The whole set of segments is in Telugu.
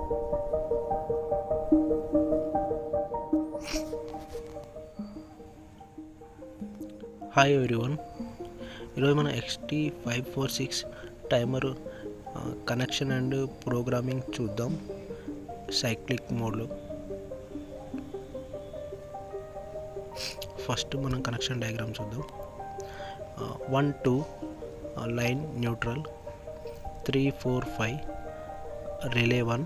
హాయ్ ఎవ్రీవన్, ఈరోజు మన XT546 timer connection and programming చూద్దాం సైక్లిక్ మోడ్లో. ఫస్ట్ మనం కనెక్షన్ డయాగ్రామ్ చూద్దాం. 1 2 line neutral, 3 4 5 relay 1,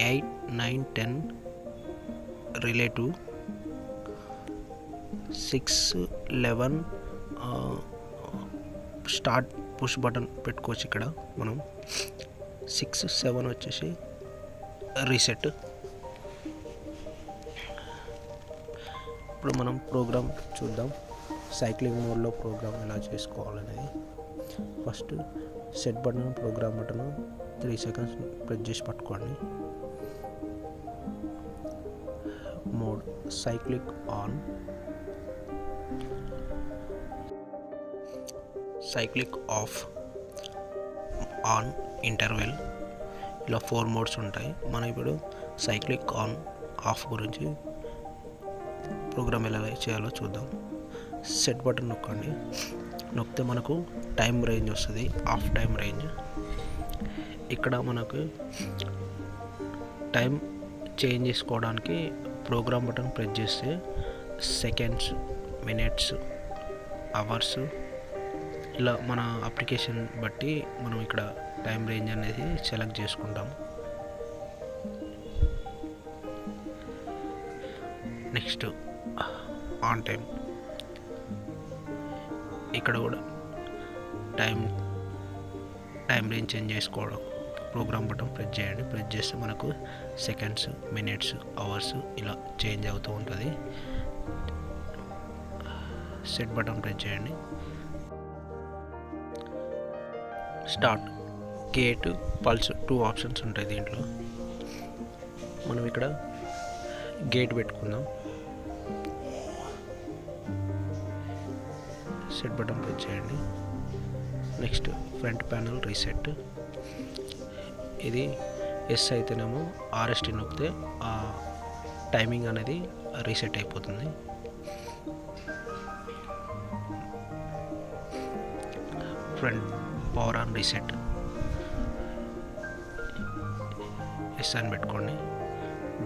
8 9 10 relay 2, 6 11 start push button పెట్టుకోవచ్చు. ఇక్కడ మనం 6 7 వచ్చేసి రీసెట్. ఇప్పుడు మనం ప్రోగ్రామ్ చూద్దాం, సైక్లింగ్ మోడ్లో ప్రోగ్రామ్ ఎలా చేసుకోవాలనేది. First set button, program button 3 seconds press చేసి పట్టుకోండి. Mode cyclic on, cyclic off, on, interval, ఇలా 4 మోడ్స్ ఉంటాయి. మనం ఇప్పుడు సైక్లిక్ ఆన్ ఆఫ్ గురించి ప్రోగ్రామ్ ఎలా చేయాలో చూద్దాం. సెట్ బటన్ నొక్కండి. నొక్కితే మనకు టైం రేంజ్ వస్తుంది, ఆఫ్ టైం రేంజ్. ఇక్కడ మనకు టైం చేంజ్ చేసుకోవడానికి ప్రోగ్రామ్ బటన్ ప్రెస్ చేస్తే సెకండ్స్, మినిట్స్, అవర్స్, ఇలా మన అప్లికేషన్ బట్టి మనం ఇక్కడ టైం రేంజ్ అనేది సెలెక్ట్ చేసుకుంటాం. నెక్స్ట్ ఆన్ టైం, ఇక్కడ కూడా టైం రేంజ్ చేంజ్ చేసుకోవడం. ప్రోగ్రామ్ బటన్ ప్రెస్ చేయండి. ప్రెస్ చేస్తే మనకు సెకండ్స్, మినిట్స్, అవర్స్ ఇలా చేంజ్ అవుతూ ఉంటుంది. సెట్ బటన్ ప్రెస్ చేయండి. స్టార్ట్, గేట్, పల్స్ 2 ఆప్షన్స్ ఉంటాయి దీంట్లో. మనం ఇక్కడ గేట్ పెట్టుకుందాం. సెట్ బటన్ ప్రెస్ చేయండి. Next front panel reset. ఇది ఎస్ అయితేనేమో RST నొక్కితే ఆ టైమింగ్ అనేది రీసెట్ అయిపోతుంది. Front power on reset, yes అని పెట్టుకోండి.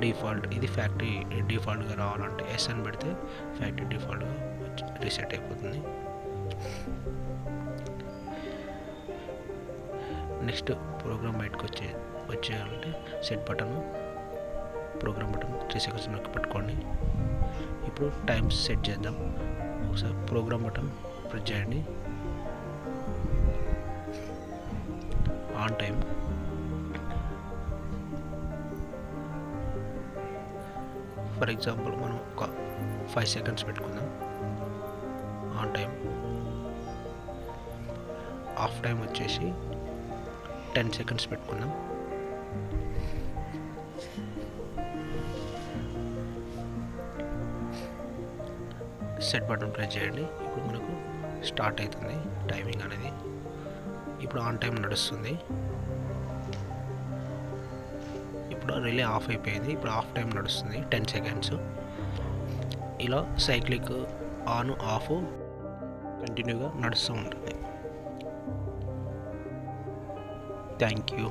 డిఫాల్ట్, ఇది ఫ్యాక్టరీ డిఫాల్ట్గా రావాలంటే ఎస్ అని పెడితే ఫ్యాక్టరీ డిఫాల్ట్గా రీసెట్ అయిపోతుంది. నెక్స్ట్ ప్రోగ్రామ్ బయటకు వచ్చేయాలంటే set button, program button 3 seconds నొక్కి పెట్టుకోండి. ఇప్పుడు టైం సెట్ చేద్దాం. ఒకసారి ప్రోగ్రామ్ బటన్ ప్రెస్ చేయండి. ఆన్ టైం, ఫర్ ఎగ్జాంపుల్ మనం ఒక 5 సెకండ్స్ పెట్టుకుందాం. On time. ఆఫ్ టైం వచ్చేసి 10 సెకండ్స్ పెట్టుకుందాం. సెట్ బటన్ ప్రెస్ చేయండి. ఇప్పుడు మనకు స్టార్ట్ అవుతుంది టైమింగ్ అనేది. ఇప్పుడు ఆన్ టైం నడుస్తుంది. ఇప్పుడు రిలే ఆఫ్ అయిపోయింది. ఇప్పుడు ఆఫ్ టైం నడుస్తుంది 10 సెకండ్స్. ఇలా సైక్లిక్ ఆన్ ఆఫ్ కంటిన్యూగా నడుస్తూ ఉంటుంది. Thank you.